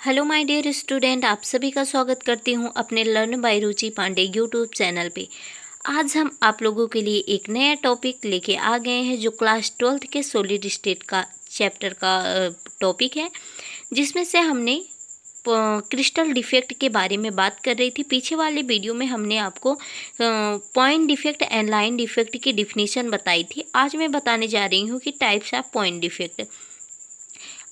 Hello my dear student, आप सभी का स्वागत करती हूँ अपने learn by Ruchi Pandey YouTube channel पे। आज हम आप लोगों के लिए एक नया टॉपिक लेके आ गए हैं जो क्लास 12th के सॉलिड स्टेट का चैप्टर का टॉपिक है, जिसमें से हमने क्रिस्टल डिफेक्ट के बारे में बात कर रही थी। पीछे वाले वीडियो में हमने आपको point defect and line defect की डिफिनीशन बताई थी। आज मैं बताने जा रही हूँ कि टाइप्स ऑफ पॉइंट डिफेक्ट।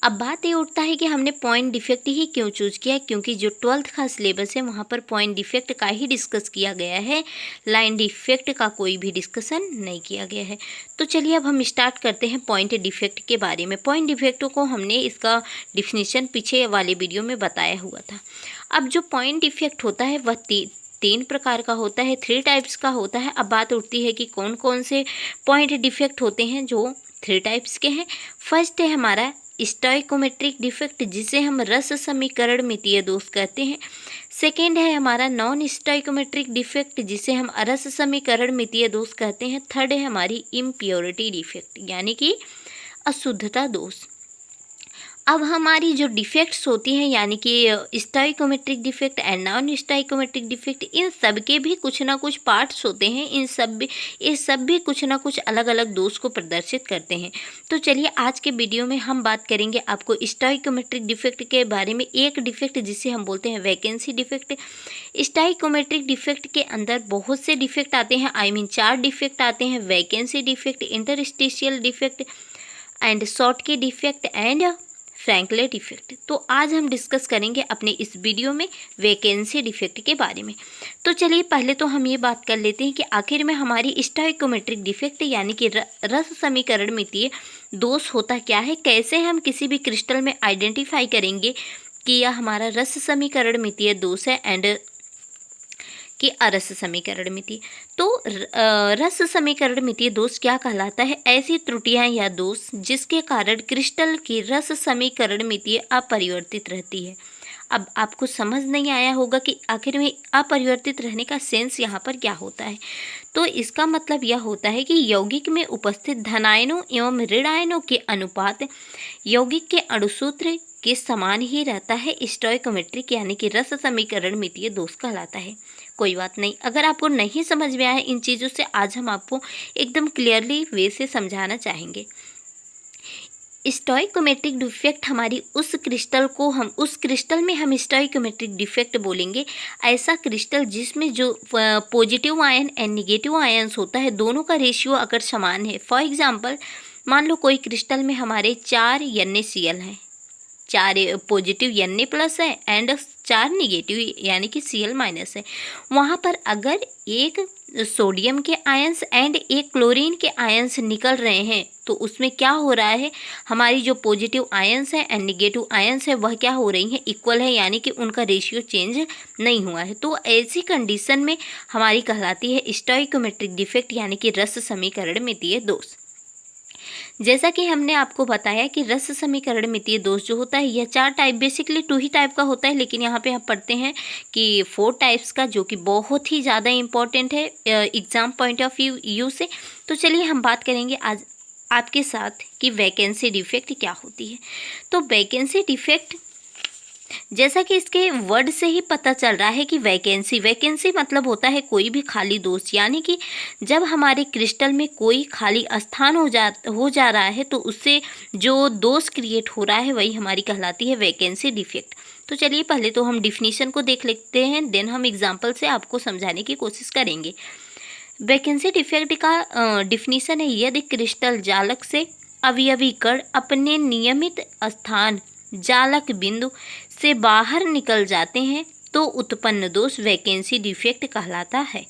अब बात ये उठता है कि हमने पॉइंट डिफेक्ट ही क्यों चूज किया, क्योंकि जो 12th का सिलेबस है वहाँ पर पॉइंट डिफेक्ट का ही डिस्कस किया गया है, लाइन डिफेक्ट का कोई भी डिस्कशन नहीं किया गया है। तो चलिए अब हम स्टार्ट करते हैं पॉइंट डिफेक्ट के बारे में। पॉइंट डिफेक्ट को हमने इसका डिफिनीशन पीछे वाले वीडियो में बताया हुआ था। अब जो पॉइंट डिफेक्ट होता है वह तीन प्रकार का होता है, 3 टाइप्स का होता है। अब बात उठती है कि कौन कौन से पॉइंट डिफेक्ट होते हैं जो 3 टाइप्स के हैं। फर्स्ट है हमारा स्टोइकोमेट्रिक डिफेक्ट, जिसे हम रस समीकरण मितीय दोष कहते हैं। सेकेंड है हमारा नॉन स्टोइकोमेट्रिक डिफेक्ट, जिसे हम अरस समीकरण मितीय दोष कहते हैं। थर्ड है हमारी इम्प्योरिटी डिफेक्ट, यानी कि अशुद्धता दोष। अब हमारी जो डिफेक्ट्स होती हैं, यानी कि stoichiometric defect and non stoichiometric defect, इन सब के भी कुछ ना कुछ पार्ट्स होते हैं। ये सब भी कुछ ना कुछ अलग अलग दोष को प्रदर्शित करते हैं। तो चलिए आज के वीडियो में हम बात करेंगे आपको स्टोइकोमेट्रिक डिफेक्ट के बारे में। एक डिफेक्ट जिसे हम बोलते हैं वैकेंसी डिफेक्ट। स्टोइकोमेट्रिक डिफेक्ट के अंदर बहुत से डिफेक्ट आते हैं, आई मीन 4 डिफेक्ट आते हैं। Vacancy defect, interstitial defect and Schottky defect and Frenkel effect. तो आज हम डिस्कस करेंगे अपने इस वीडियो में वैकेंसी डिफेक्ट के बारे में। तो चलिए पहले तो हम ये बात कर लेते हैं कि आखिर में हमारी स्टोइकोमेट्रिक डिफेक्ट यानी कि रस समीकरण मितीय दोष होता क्या है, कैसे हम किसी भी क्रिस्टल में आइडेंटिफाई करेंगे कि यह हमारा रस समीकरण मितीय दोष है एंड कि अरस समीकरण मितीय। तो रस समीकरण मितीय दोष क्या कहलाता है? ऐसी त्रुटियां या दोष जिसके कारण क्रिस्टल की रस समीकरण मितीय अपरिवर्तित रहती है। अब आपको समझ नहीं आया होगा कि आखिर में अपरिवर्तित रहने का सेंस यहाँ पर क्या होता है। तो इसका मतलब यह होता है कि यौगिक में उपस्थित धनायनों एवं ऋणायनों के अनुपात यौगिक के अणुसूत्र के समान ही रहता है। स्टोइकोमेट्रिक यानी कि रस समीकरण मितीय दोष कहलाता है। कोई बात नहीं, अगर आपको नहीं समझ में आया इन चीज़ों से, आज हम आपको एकदम क्लियरली वे से समझाना चाहेंगे। स्टोइकोमेट्रिक डिफेक्ट हमारी उस क्रिस्टल में हम स्टोइकोमेट्रिक डिफेक्ट बोलेंगे ऐसा क्रिस्टल जिसमें जो positive ion and negative ions होता है, दोनों का रेशियो अगर समान है। फॉर एग्जांपल मान लो कोई क्रिस्टल में हमारे 4 NaCl हैं, 4 पॉजिटिव Na+ है एंड 4 निगेटिव यानी कि Cl- है। वहाँ पर अगर एक सोडियम के आयंस एंड एक क्लोरीन के आयंस निकल रहे हैं तो उसमें क्या हो रहा है, हमारी जो पॉजिटिव आयंस है एंड निगेटिव आयंस है वह क्या हो रही हैं, इक्वल है, यानी कि उनका रेशियो चेंज नहीं हुआ है। तो ऐसी कंडीशन में हमारी कहलाती है स्टोइकोमेट्रिक डिफेक्ट यानी कि रस समीकरण मितीय दोष। जैसा कि हमने आपको बताया कि रस समीकरण मितीय दोष जो होता है यह 4 टाइप, बेसिकली 2 ही टाइप का होता है, लेकिन यहाँ पे हम पढ़ते हैं कि 4 टाइप्स का, जो कि बहुत ही ज़्यादा इम्पॉर्टेंट है एग्जाम पॉइंट ऑफ व्यू से। तो चलिए हम बात करेंगे आज आपके साथ कि वैकेंसी डिफेक्ट क्या होती है। तो वैकेंसी डिफेक्ट, जैसा कि इसके वर्ड से ही पता चल रहा है कि वैकेंसी मतलब होता है कोई भी खाली दोष, यानी कि जब हमारे क्रिस्टल में कोई खाली स्थान हो जा रहा है तो उससे जो दोष क्रिएट हो रहा है वही हमारी कहलाती है वैकेंसी डिफेक्ट। तो चलिए पहले तो हम डिफिनीशन को देख लेते हैं, देन हम एग्जाम्पल से आपको समझाने की कोशिश करेंगे। वैकेंसी डिफेक्ट का डिफिनीशन है, यदि क्रिस्टल जालक से अवयवी कण अपने नियमित स्थान जालक बिंदु से बाहर निकल जाते हैं तो उत्पन्न दोष वैकेंसी डिफेक्ट कहलाता है।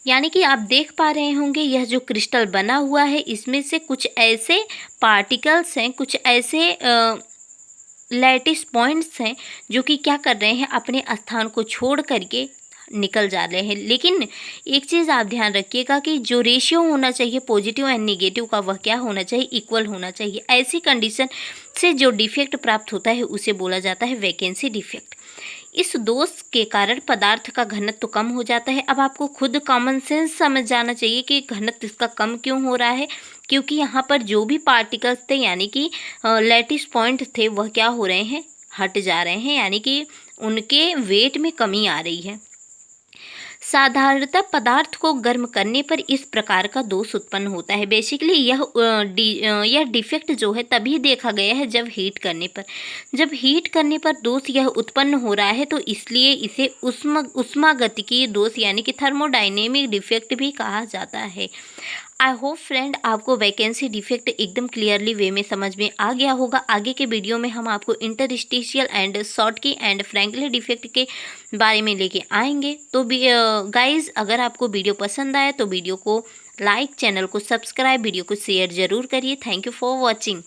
यानी कि आप देख पा रहे होंगे यह जो क्रिस्टल बना हुआ है इसमें से कुछ ऐसे पार्टिकल्स हैं, कुछ ऐसे लैटिस पॉइंट्स हैं जो कि क्या कर रहे हैं, अपने स्थान को छोड़ करके निकल जा रहे हैं। लेकिन एक चीज़ आप ध्यान रखिएगा कि जो रेशियो होना चाहिए पॉजिटिव एंड निगेटिव का वह क्या होना चाहिए, इक्वल होना चाहिए। ऐसी कंडीशन से जो डिफेक्ट प्राप्त होता है उसे बोला जाता है वैकेंसी डिफेक्ट। इस दोष के कारण पदार्थ का घनत्व कम हो जाता है। अब आपको खुद कॉमन सेंस समझ जाना चाहिए कि घनत्व इसका कम क्यों हो रहा है, क्योंकि यहाँ पर जो भी पार्टिकल्स थे यानी कि लैटिस पॉइंट थे वह क्या हो रहे हैं, हट जा रहे हैं, यानी कि उनके वेट में कमी आ रही है। साधारणतः पदार्थ को गर्म करने पर इस प्रकार का दोष उत्पन्न होता है। बेसिकली यह डिफेक्ट जो है तभी देखा गया है जब हीट करने पर दोष यह उत्पन्न हो रहा है, तो इसलिए इसे ऊष्मागतिकीय दोष यानी कि थर्मोडायनेमिक डिफेक्ट भी कहा जाता है। आई होप फ्रेंड आपको वैकेंसी डिफेक्ट एकदम क्लियरली वे में समझ में आ गया होगा। आगे के वीडियो में हम आपको interstitial and Schottky and frankly defect के बारे में लेके आएंगे। तो गाइज, अगर आपको वीडियो पसंद आए तो वीडियो को लाइक, चैनल को सब्सक्राइब, वीडियो को शेयर ज़रूर करिए। Thank you for watching.